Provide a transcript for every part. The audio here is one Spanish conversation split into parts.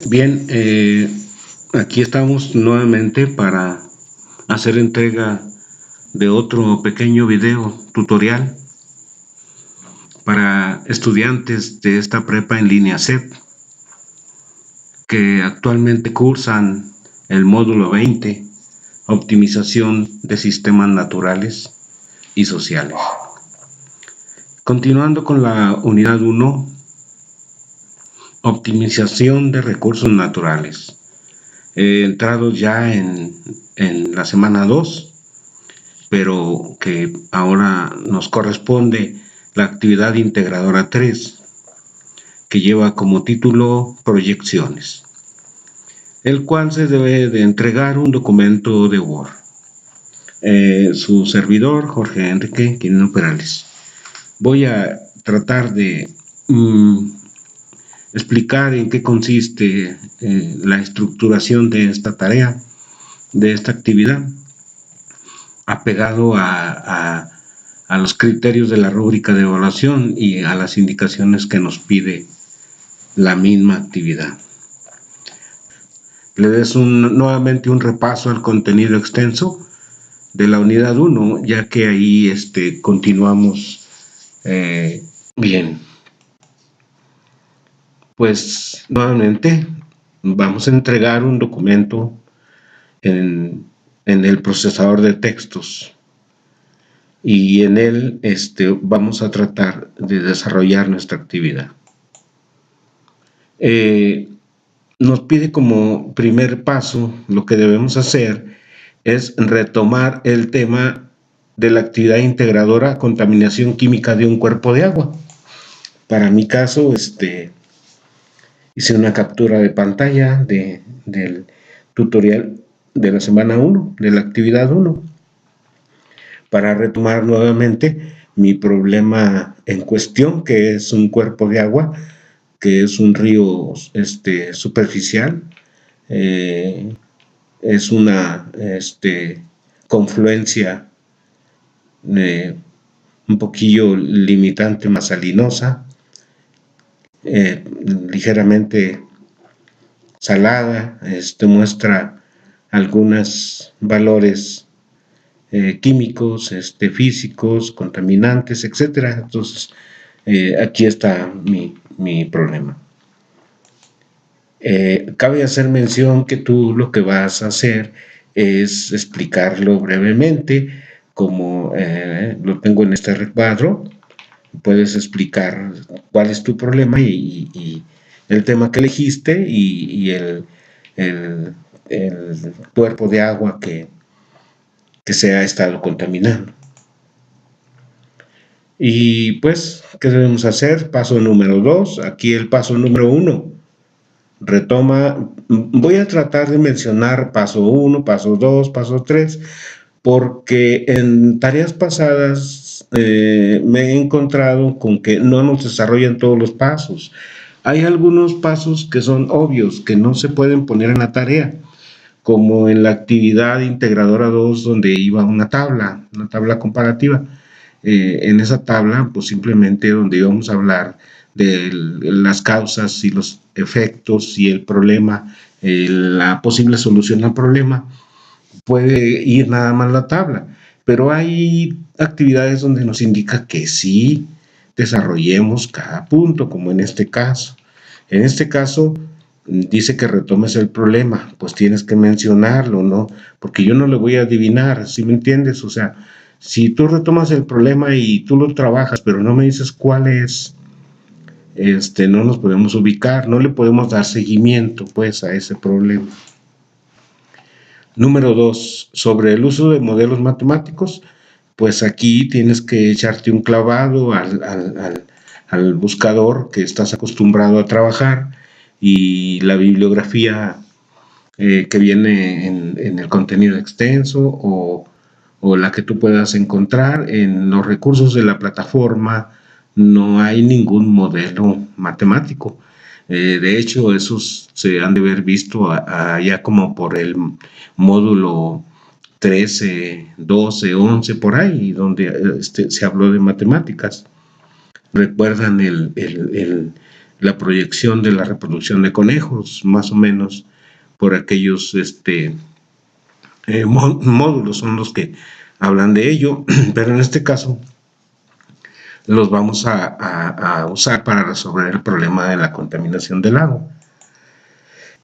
Bien, aquí estamos nuevamente para hacer entrega de otro pequeño video tutorial para estudiantes de esta prepa en línea CEP que actualmente cursan el módulo 20, optimización de sistemas naturales y sociales. Continuando con la unidad 1, optimización de recursos naturales. Entrados ya en la semana 2, pero que ahora nos corresponde la actividad integradora 3, que lleva como título Proyecciones, el cual se debe de entregar un documento de Word. Su servidor, Jorge Enrique Quirino Perales. Voy a tratar de explicar en qué consiste la estructuración de esta tarea, de esta actividad, apegado a los criterios de la rúbrica de evaluación y a las indicaciones que nos pide la misma actividad. Le des nuevamente un repaso al contenido extenso de la unidad 1, ya que ahí continuamos bien. Pues nuevamente vamos a entregar un documento en el procesador de textos y en él vamos a tratar de desarrollar nuestra actividad. Nos pide como primer paso, lo que debemos hacer es retomar el tema de la actividad integradora contaminación química de un cuerpo de agua. Para mi caso, hice una captura de pantalla del tutorial de la semana 1, de la actividad 1, para retomar nuevamente mi problema en cuestión, que es un cuerpo de agua, que es un río superficial, es una confluencia un poquillo limitante más salinosa, ligeramente salada, muestra algunos valores químicos, físicos, contaminantes, etcétera. Entonces, aquí está mi problema. Cabe hacer mención que tú lo que vas a hacer es explicarlo brevemente, como lo tengo en este recuadro. Puedes explicar cuál es tu problema y el tema que elegiste y el cuerpo de agua que se ha estado contaminando. Y pues, ¿qué debemos hacer? Paso número 2, aquí el paso número 1. Retoma, voy a tratar de mencionar paso 1, paso 2, paso 3, porque en tareas pasadas me he encontrado con que no nos desarrollan todos los pasos. Hay algunos pasos que son obvios, que no se pueden poner en la tarea, como en la actividad integradora 2, donde iba una tabla comparativa. En esa tabla, pues simplemente donde íbamos a hablar de las causas y los efectos y el problema, la posible solución al problema, puede ir nada más la tabla, pero hay actividades donde nos indica que sí desarrollemos cada punto, como en este caso. En este caso, dice que retomes el problema, pues tienes que mencionarlo, ¿no? Porque yo no le voy a adivinar, ¿sí me entiendes? O sea, si tú retomas el problema y tú lo trabajas, pero no me dices cuál es, no nos podemos ubicar, no le podemos dar seguimiento, pues, a ese problema. Número 2, sobre el uso de modelos matemáticos, pues aquí tienes que echarte un clavado al buscador que estás acostumbrado a trabajar y la bibliografía que viene en el contenido extenso o la que tú puedas encontrar. En los recursos de la plataforma no hay ningún modelo matemático. De hecho, esos se han de haber visto allá como por el módulo 13, 12, 11, por ahí, donde se habló de matemáticas. ¿Recuerdan la proyección de la reproducción de conejos, más o menos por aquellos módulos son los que hablan de ello, pero en este caso los vamos a usar para resolver el problema de la contaminación del agua.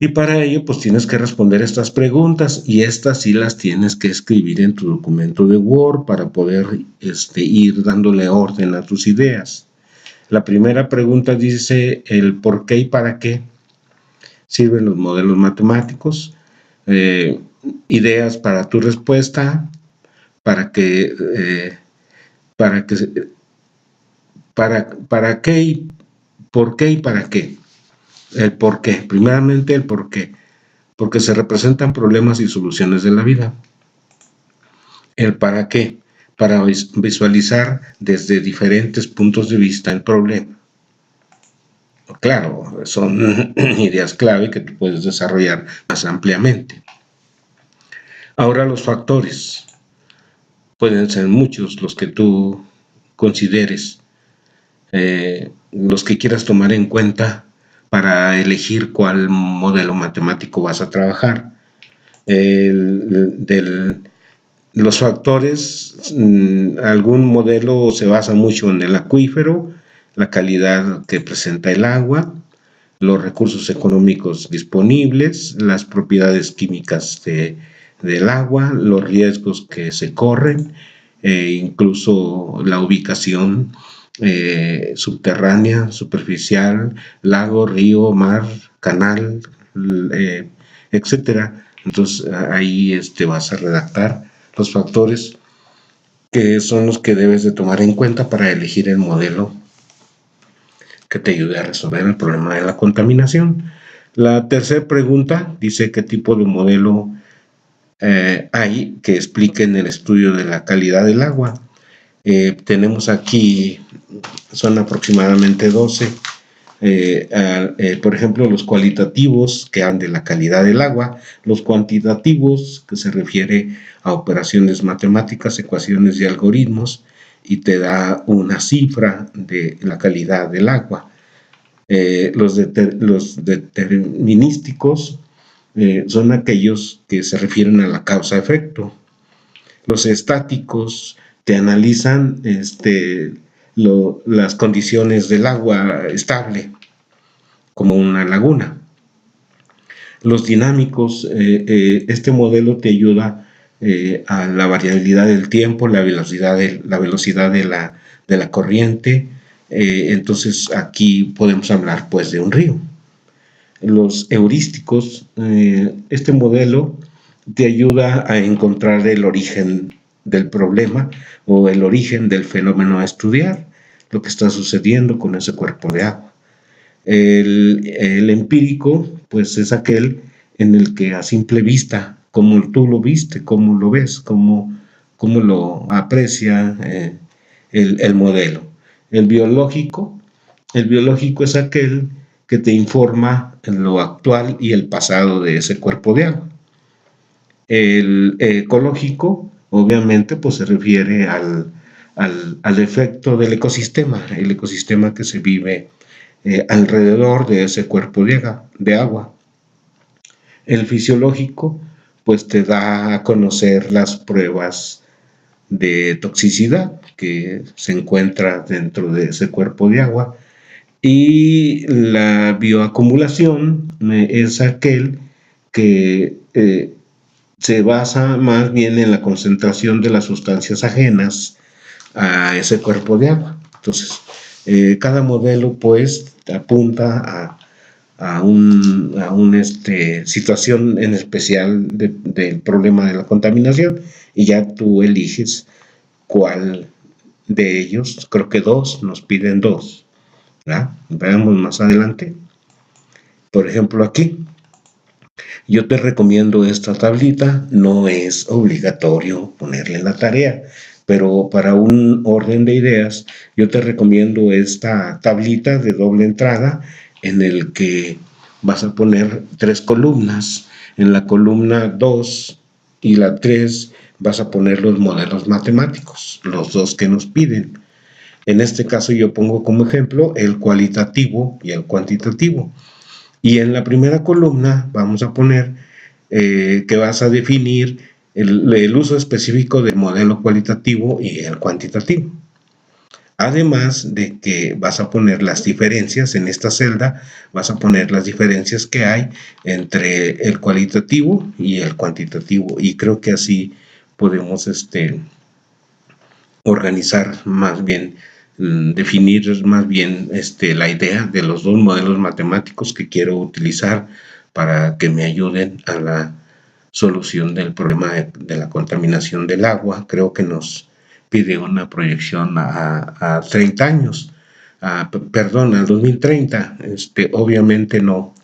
Y para ello, pues tienes que responder estas preguntas, y estas sí las tienes que escribir en tu documento de Word para poder ir dándole orden a tus ideas. La primera pregunta dice el por qué y para qué sirven los modelos matemáticos, ideas para tu respuesta, para qué y por qué y para qué. El por qué, primeramente el por qué, porque se representan problemas y soluciones de la vida. El para qué, para visualizar desde diferentes puntos de vista el problema. Claro, son ideas clave que tú puedes desarrollar más ampliamente. Ahora, los factores. Pueden ser muchos los que tú consideres, los que quieras tomar en cuenta para elegir cuál modelo matemático vas a trabajar. Los factores, algún modelo se basa mucho en el acuífero, la calidad que presenta el agua, los recursos económicos disponibles, las propiedades químicas del agua, los riesgos que se corren, incluso la ubicación subterránea, superficial, lago, río, mar, canal, etcétera. Entonces ahí vas a redactar los factores que son los que debes de tomar en cuenta para elegir el modelo que te ayude a resolver el problema de la contaminación. La tercera pregunta dice qué tipo de modelo hay que expliquen el estudio de la calidad del agua. Tenemos aquí, son aproximadamente 12, por ejemplo, los cualitativos que hablan de la calidad del agua, los cuantitativos que se refiere a operaciones matemáticas, ecuaciones y algoritmos, y te da una cifra de la calidad del agua. Los determinísticos son aquellos que se refieren a la causa-efecto. Los estáticos te analizan las condiciones del agua estable, como una laguna. Los dinámicos, este modelo te ayuda a la variabilidad del tiempo, la velocidad de la corriente. Entonces aquí podemos hablar pues de un río. Los heurísticos, este modelo te ayuda a encontrar el origen del problema o el origen del fenómeno a estudiar, lo que está sucediendo con ese cuerpo de agua. El empírico, pues es aquel en el que a simple vista, como tú lo viste, cómo lo ves, cómo lo aprecia el modelo. El biológico es aquel que te informa en lo actual y el pasado de ese cuerpo de agua. El ecológico, obviamente, pues se refiere al efecto del ecosistema, el ecosistema que se vive alrededor de ese cuerpo de agua. El fisiológico, pues te da a conocer las pruebas de toxicidad que se encuentra dentro de ese cuerpo de agua. Y la bioacumulación es aquel que se basa más bien en la concentración de las sustancias ajenas a ese cuerpo de agua. Entonces, cada modelo pues apunta a una situación en especial del problema de la contaminación, y ya tú eliges cuál de ellos. Creo que nos piden dos, ¿verdad? Veamos más adelante. Por ejemplo, aquí yo te recomiendo esta tablita. No es obligatorio ponerle en la tarea, pero para un orden de ideas yo te recomiendo esta tablita de doble entrada en el que vas a poner 3 columnas. En la columna 2 y la 3 vas a poner los modelos matemáticos, los dos que nos piden. En este caso yo pongo como ejemplo el cualitativo y el cuantitativo. Y en la primera columna vamos a poner que vas a definir el uso específico del modelo cualitativo y el cuantitativo. Además de que vas a poner las diferencias en esta celda, vas a poner las diferencias que hay entre el cualitativo y el cuantitativo. Y creo que así podemos organizar más bien, definir más bien la idea de los dos modelos matemáticos que quiero utilizar para que me ayuden a la solución del problema de la contaminación del agua. Creo que nos pide una proyección a 30 años, perdón, al 2030. Obviamente no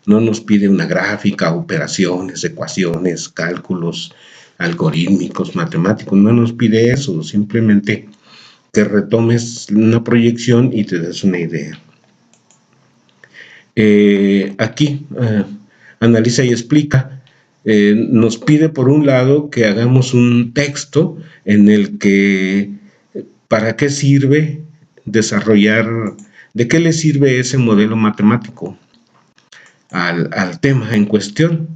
nos pide una gráfica, operaciones, ecuaciones, cálculos algorítmicos, matemáticos, no nos pide eso, simplemente que retomes una proyección y te des una idea. Aquí analiza y explica. Nos pide por un lado que hagamos un texto en el que para qué sirve desarrollar, de qué le sirve ese modelo matemático al tema en cuestión.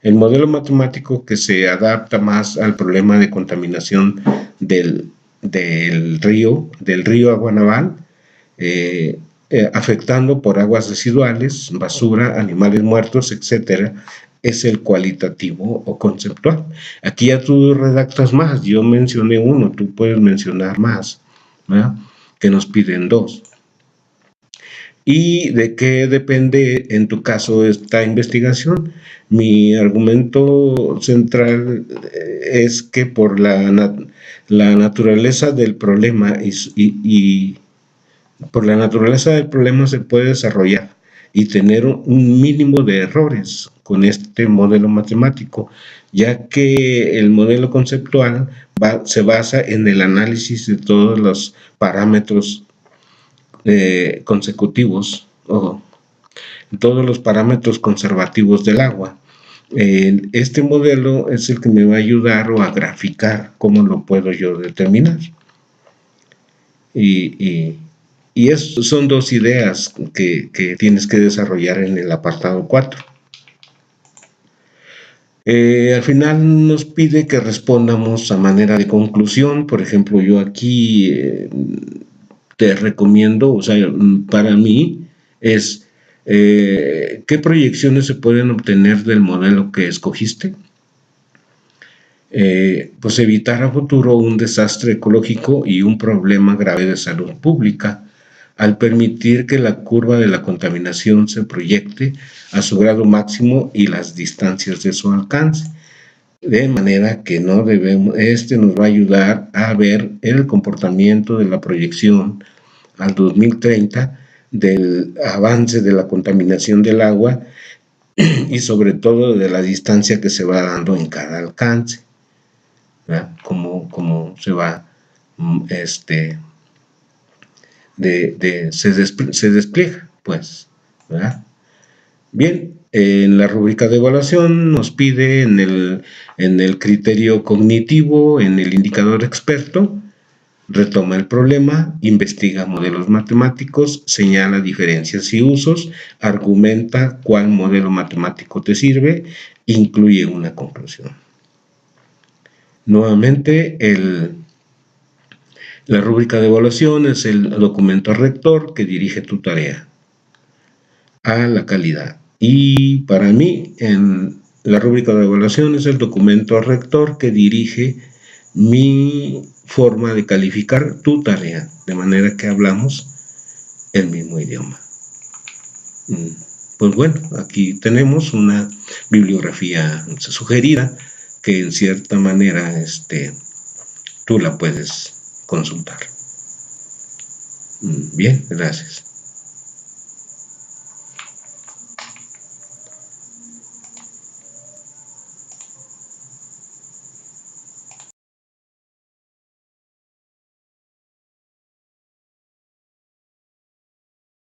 El modelo matemático que se adapta más al problema de contaminación del río Aguanaval, afectando por aguas residuales, basura, animales muertos, etcétera, es el cualitativo o conceptual. Aquí ya tú redactas más, yo mencioné uno, tú puedes mencionar más, ¿verdad? Que nos piden dos. ¿Y de qué depende en tu caso esta investigación? Mi argumento central es que por la naturaleza del problema y por la naturaleza del problema se puede desarrollar y tener un mínimo de errores con este modelo matemático, ya que el modelo conceptual se basa en el análisis de todos los parámetros consecutivos o todos los parámetros conservativos del agua. Este modelo es el que me va a ayudar o a graficar cómo lo puedo yo determinar. Y son dos ideas que tienes que desarrollar en el apartado 4. Al final nos pide que respondamos a manera de conclusión. Por ejemplo, yo aquí te recomiendo, o sea, para mí es ¿qué proyecciones se pueden obtener del modelo que escogiste? Pues evitar a futuro un desastre ecológico y un problema grave de salud pública al permitir que la curva de la contaminación se proyecte a su grado máximo y las distancias de su alcance. De manera que no debemos, nos va a ayudar a ver el comportamiento de la proyección al 2030 del avance de la contaminación del agua y sobre todo de la distancia que se va dando en cada alcance, ¿verdad? Cómo se va se despliega, pues, ¿verdad? Bien, en la rúbrica de evaluación nos pide en el criterio cognitivo, en el indicador experto, retoma el problema, investiga modelos matemáticos, señala diferencias y usos, argumenta cuál modelo matemático te sirve, incluye una conclusión. Nuevamente, la rúbrica de evaluación es el documento rector que dirige tu tarea a la calidad. Y para mí, en la rúbrica de evaluación es el documento rector que dirige mi forma de calificar tu tarea, de manera que hablamos el mismo idioma. Pues bueno, aquí tenemos una bibliografía sugerida que en cierta manera tú la puedes consultar. Bien, gracias.